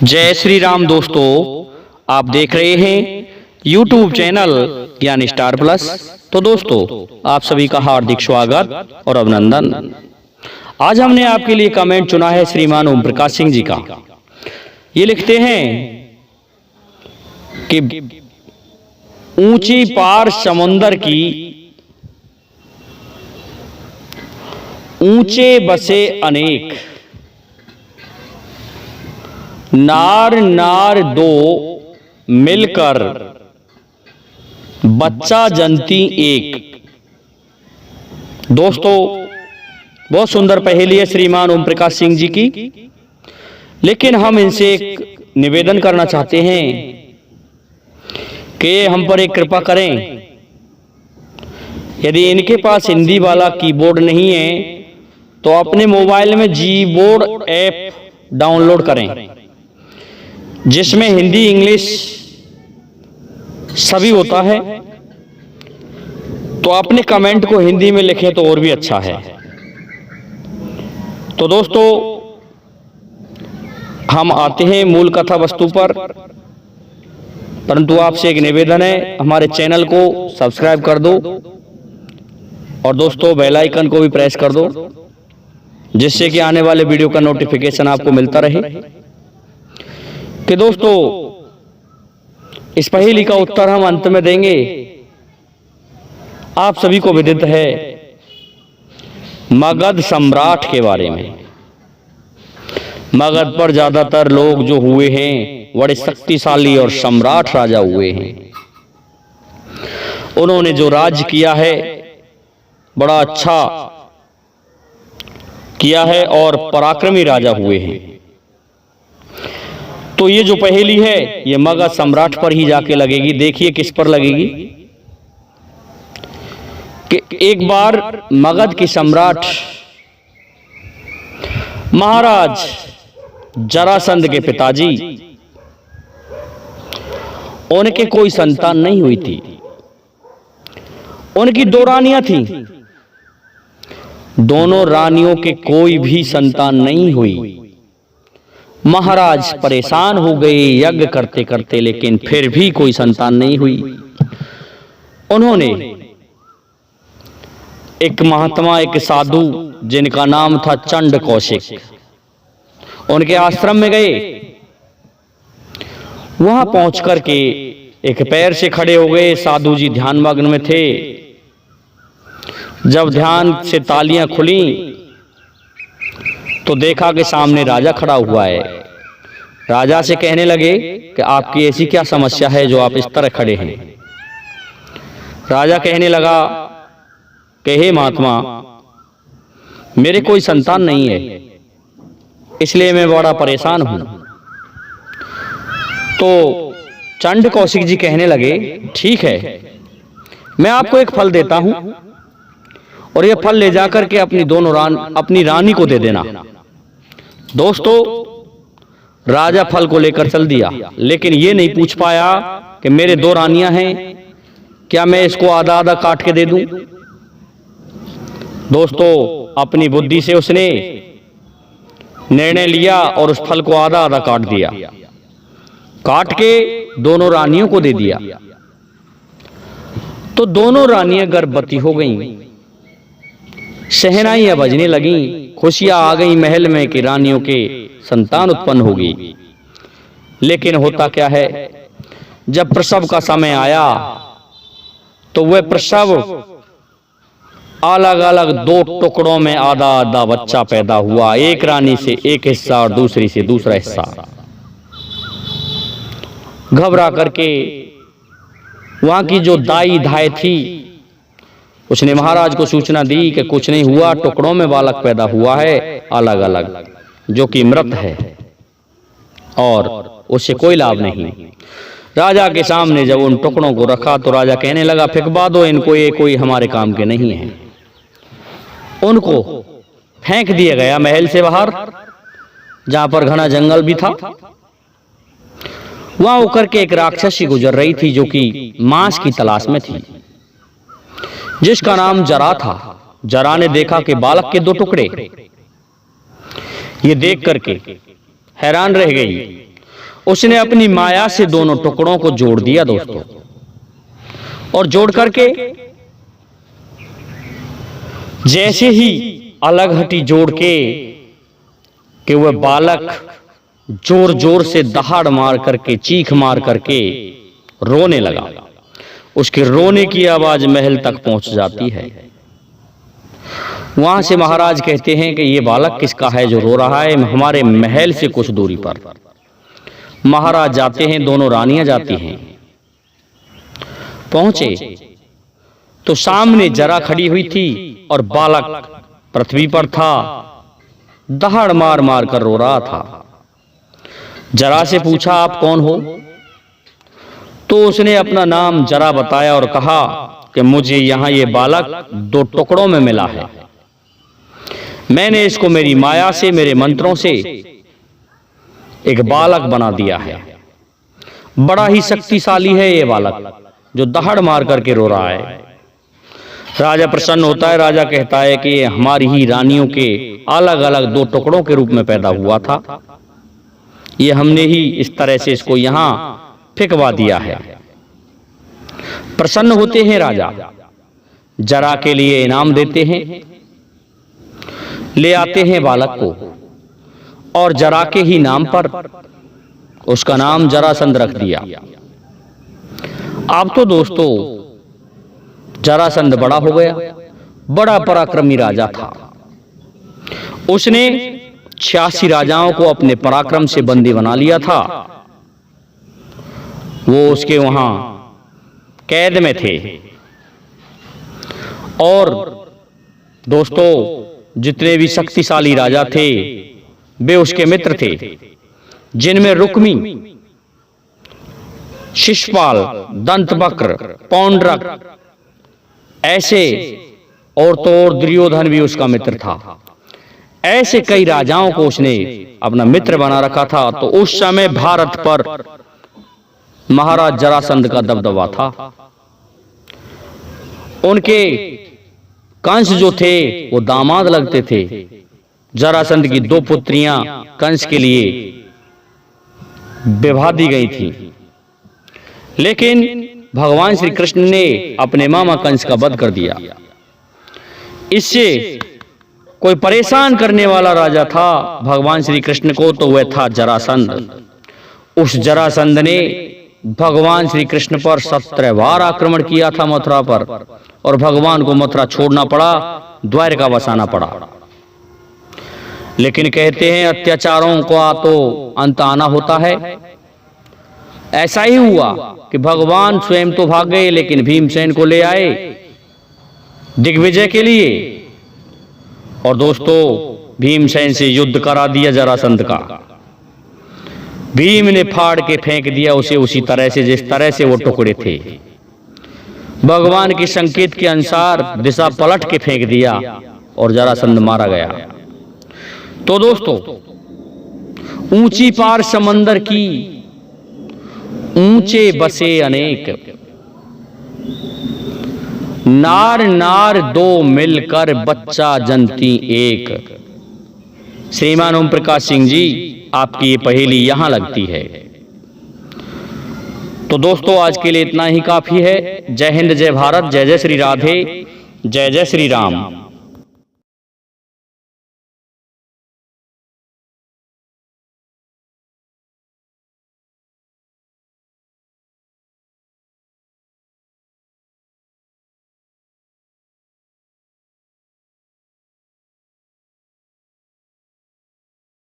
जय श्री राम दोस्तों, आप देख रहे हैं YouTube चैनल ज्ञान स्टार प्लस। तो दोस्तों, आप सभी का हार्दिक स्वागत और अभिनंदन। आज हमने आपके लिए कमेंट चुना है श्रीमान ओम प्रकाश सिंह जी का। ये लिखते हैं कि ऊंची पार समुंदर की ऊंचे बसे अनेक, नार नार दो मिलकर बच्चा जनती एक। दोस्तों, बहुत सुंदर पहेली है श्रीमान ओम प्रकाश सिंह जी की, लेकिन हम इनसे एक निवेदन करना चाहते हैं कि हम पर एक कृपा करें। यदि इनके पास हिंदी वाला कीबोर्ड नहीं है तो अपने मोबाइल में जी बोर्ड ऐप डाउनलोड करें, जिसमें हिंदी इंग्लिश सभी होता है। तो अपने कमेंट को हिंदी में लिखें तो और भी अच्छा है। तो दोस्तों, हम आते हैं मूल कथा वस्तु पर, परंतु आपसे एक निवेदन है, हमारे चैनल को सब्सक्राइब कर दो और दोस्तों बेल आइकन को भी प्रेस कर दो, जिससे कि आने वाले वीडियो का नोटिफिकेशन आपको मिलता रहे। कि दोस्तों, इस पहेली का उत्तर हम अंत में देंगे। आप सभी को विदित है मगध सम्राट के बारे में। मगध पर ज्यादातर लोग जो हुए हैं बड़े शक्तिशाली और सम्राट राजा हुए हैं। उन्होंने जो राज्य किया है बड़ा अच्छा किया है और पराक्रमी राजा हुए हैं। तो ये जो पहेली है ये मगध सम्राट पर ही जाके लगेगी। देखिए किस पर लगेगी कि एक बार मगध के सम्राट महाराज जरासंध के पिताजी, उनके कोई संतान नहीं हुई थी। उनकी दो रानियां थीं। दोनों रानियों के कोई भी संतान नहीं हुई। महाराज परेशान हो गए यज्ञ करते करते, लेकिन फिर भी कोई संतान नहीं हुई। उन्होंने एक महात्मा, एक साधु जिनका नाम था चंड कौशिक, उनके आश्रम में गए। वहां पहुंच करके एक पैर से खड़े हो गए। साधु जी ध्यान मग्न में थे। जब ध्यान से तालियां खुली तो देखा कि सामने राजा खड़ा हुआ है। राजा से कहने लगे कि आपकी ऐसी क्या समस्या है जो आप इस तरह खड़े हैं। राजा कहने लगा कि हे महात्मा, मेरे कोई संतान नहीं है, इसलिए मैं बड़ा परेशान हूं। तो चंड कौशिक जी कहने लगे, ठीक है, मैं आपको एक फल देता हूं और यह फल ले जाकर के अपनी रानी को दे देना। दोस्तों, राजा फल को लेकर चल दिया, लेकिन ये नहीं पूछ पाया कि मेरे दो रानियां हैं, क्या मैं इसको आधा आधा काट के दे दूं। दोस्तों, अपनी बुद्धि से उसने निर्णय लिया और उस फल को आधा आधा काट दिया। काट के दोनों रानियों को दे दिया। तो दोनों रानियां गर्भवती हो गईं। शहनाइयां बजने लगीं, खुशियां आ गई महल में कि रानियों के संतान उत्पन्न होगी। लेकिन होता क्या है, जब प्रसव का समय आया तो वह प्रसव अलग अलग दो टुकड़ों में आधा आधा बच्चा पैदा हुआ। एक रानी से एक हिस्सा और दूसरी से दूसरा हिस्सा। घबरा करके वहां की जो दाई धाय थी, उसने महाराज को सूचना दी कि कुछ नहीं हुआ, टुकड़ों में बालक पैदा हुआ है अलग अलग, जो कि मृत है और उससे कोई लाभ नहीं। राजा के सामने जब उन टुकड़ों को रखा तो राजा कहने लगा, फेंकवा दो इनको, ये कोई हमारे काम के नहीं है। उनको फेंक दिया गया महल से बाहर, जहां पर घना जंगल भी था। वहां होकर के एक राक्षसी गुजर रही थी, जो कि मांस की तलाश में थी, जिसका नाम जरा था। जरा ने देखा कि बालक के दो टुकड़े। ये देख करके हैरान रह गई उसने अपनी माया से दोनों टुकड़ों को जोड़ दिया दोस्तों, और जोड़ करके जैसे ही अलग हटी जोड़ के कि वह बालक जोर जोर से दहाड़ मार करके, चीख मार करके रोने लगा। उसके रोने की आवाज महल तक पहुंच जाती है। वहां से महाराज कहते हैं कि ये बालक किसका है जो रो रहा है? हमारे महल से कुछ दूरी पर। महाराज जाते हैं, दोनों रानियां जाती हैं। पहुंचे तो सामने जरा खड़ी हुई थी और बालक पृथ्वी पर था, दहाड़ मार मार कर रो रहा था। जरा से पूछा, आप कौन हो? तो उसने अपना नाम जरा बताया और कहा कि मुझे यहां ये बालक दो टुकड़ों में मिला है। मैंने इसको मेरी माया से, मेरे मंत्रों से एक बालक बना दिया है। बड़ा ही शक्तिशाली है ये बालक जो दहाड़ मार करके रो रहा है। राजा प्रसन्न होता है। राजा कहता है कि ये हमारी ही रानियों के अलग अलग दो टुकड़ों के रूप में पैदा हुआ था। ये हमने ही इस तरह से इसको यहां फेंकवा दिया है। प्रसन्न होते हैं राजा, जरा के लिए इनाम देते हैं, ले आते हैं बालक को और जरा के ही नाम पर उसका नाम जरासंध रख दिया। अब तो दोस्तों जरासंध बड़ा हो गया, बड़ा पराक्रमी राजा था। उसने 86 राजाओं को अपने पराक्रम से बंदी बना लिया था। वो उसके वहां कैद में थे। और दोस्तों जितने भी शक्तिशाली राजा थे वे उसके मित्र थे, जिनमें रुक्मी, शिशुपाल, दंतवक्र, पौंड्रक, ऐसे और तो और दुर्योधन भी उसका मित्र था। ऐसे कई राजाओं को उसने अपना मित्र बना रखा था। तो उस समय भारत पर महाराज जरासंध का दबदबा था। उनके कंस जो थे वो दामाद लगते थे। जरासंध की दो पुत्रियां कंस के लिए विवाह दी गई थी, लेकिन भगवान श्री कृष्ण ने अपने मामा कंस का वध कर दिया। इससे कोई परेशान करने वाला राजा था भगवान श्री कृष्ण को, तो वह था जरासंध। उस जरासंध ने भगवान श्री कृष्ण पर 17 बार आक्रमण किया था मथुरा पर, और भगवान को मथुरा छोड़ना पड़ा, द्वारका बसाना पड़ा। लेकिन कहते हैं अत्याचारों का तो अंत आना होता है। ऐसा ही हुआ कि भगवान स्वयं तो भाग गए, लेकिन भीमसेन को ले आए दिग्विजय के लिए। और दोस्तों भीमसेन से युद्ध करा दिया जरासंध का। भीम ने फाड़ के फेंक दिया उसे उसी तरह से जिस तरह से वो टुकड़े थे। भगवान के संकेत के अनुसार दिशा पलट के फेंक दिया और जरासंध मारा गया। तो दोस्तों ऊंची पार समंदर की, ऊंचे बसे अनेक, नार नार दो मिलकर बच्चा जनती एक। श्रीमान ओम प्रकाश सिंह जी, आपकी ये पहेली यहां लगती है। तो दोस्तों आज के लिए इतना ही काफी है। जय हिंद, जय भारत, जय जय श्री राधे, जय जय श्री राम।